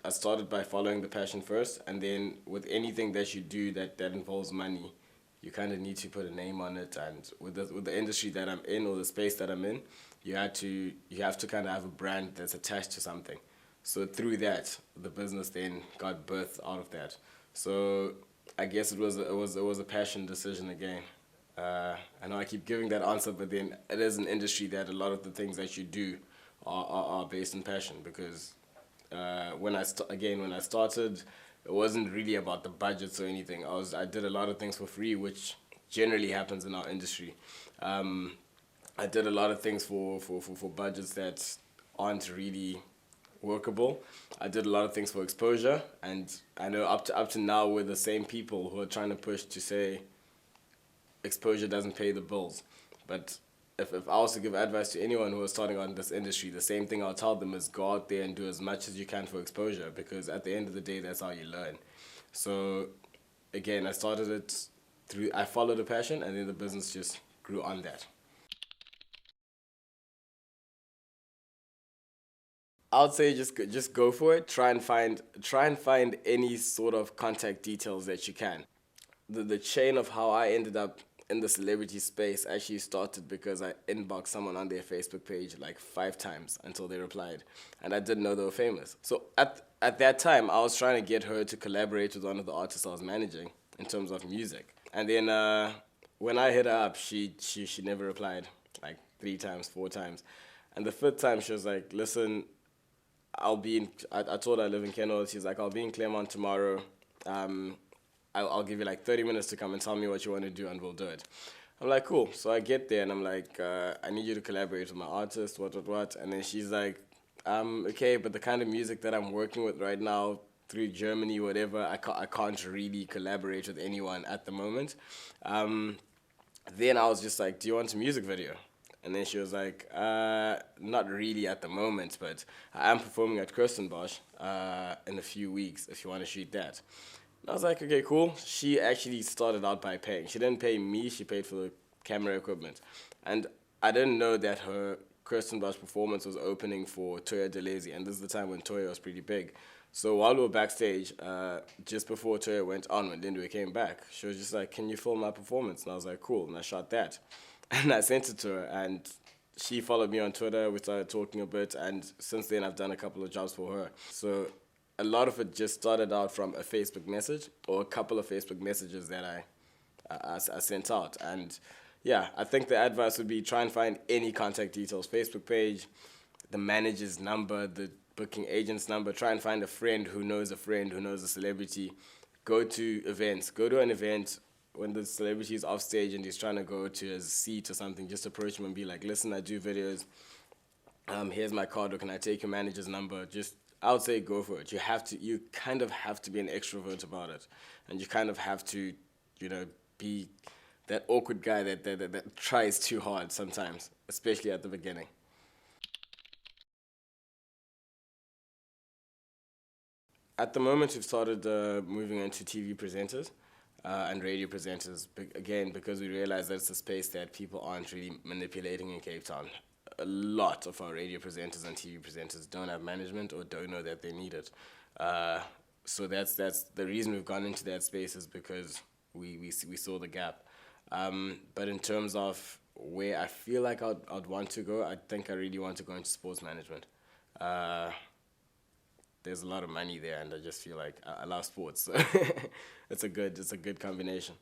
I started by following the passion first, and then with anything that you do that involves money, you kind of need to put a name on it. And with the industry that I'm in, or the space that I'm in, you have to kind of have a brand that's attached to something. So through that, the business then got birthed out of that. So I guess it was a passion decision again. I know I keep giving that answer, but then it is an industry that a lot of the things that you do are based in passion. Because when I started, it wasn't really about the budgets or anything. I did a lot of things for free, which generally happens in our industry. I did a lot of things for budgets that aren't really workable. I did a lot of things for exposure, and I know up to now we're the same people who are trying to push to say exposure doesn't pay the bills. But if I was to give advice to anyone who is starting out in this industry, the same thing I'll tell them is go out there and do as much as you can for exposure, because at the end of the day, that's how you learn. So again, I followed a passion, and then the business just grew on that. I would say just go for it. Try and find any sort of contact details that you can. The chain of how I ended up in the celebrity space actually started because I inboxed someone on their Facebook page like 5 times until they replied, and I didn't know they were famous. So at that time, I was trying to get her to collaborate with one of the artists I was managing in terms of music, and then when I hit her up, she never replied, like 3 times, 4 times, and the 5th time she was like, "Listen, I told her I live in Kenol. She's like, I'll be in Claremont tomorrow. Um, I'll give you like 30 minutes to come and tell me what you want to do, and we'll do it." I'm like, cool. So I get there and I'm like, I need you to collaborate with my artist, what. And then she's like, okay, but the kind of music that I'm working with right now through Germany, whatever, I can't really collaborate with anyone at the moment. Then I was just like, do you want a music video? And then she was like, not really at the moment, but I am performing at Kirstenbosch in a few weeks if you want to shoot that. And I was like, okay, cool. She actually started out by paying. She didn't pay me, she paid for the camera equipment. And I didn't know that her Kirstenbosch performance was opening for Toya Delezi, and this is the time when Toya was pretty big. So while we were backstage, just before Toya went on, when Linda came back, she was just like, can you film my performance? And I was like, cool, and I shot that. And I sent it to her, and she followed me on Twitter. We started talking a bit, and since then I've done a couple of jobs for her. So a lot of it just started out from a Facebook message or a couple of Facebook messages that I sent out. And yeah, I think the advice would be try and find any contact details, Facebook page, the manager's number, the booking agent's number. Try and find a friend who knows a celebrity. Go to events. Go to an event when the celebrity is off stage and he's trying to go to his seat or something. Just approach him and be like, listen, I do videos. Here's my card, or can I take your manager's number? I would say go for it. You kind of have to be an extrovert about it. And you kind of have to, be that awkward guy that tries too hard sometimes, especially at the beginning. At the moment, we've started moving into TV presenters and radio presenters, again, because we realize that it's a space that people aren't really manipulating in Cape Town. A lot of our radio presenters and TV presenters don't have management or don't know that they need it. So that's the reason we've gone into that space, is because we saw the gap. But in terms of where I feel like I'd want to go, I think I really want to go into sports management. Uh, there's a lot of money there, and I just feel like I love sports. So it's a good combination.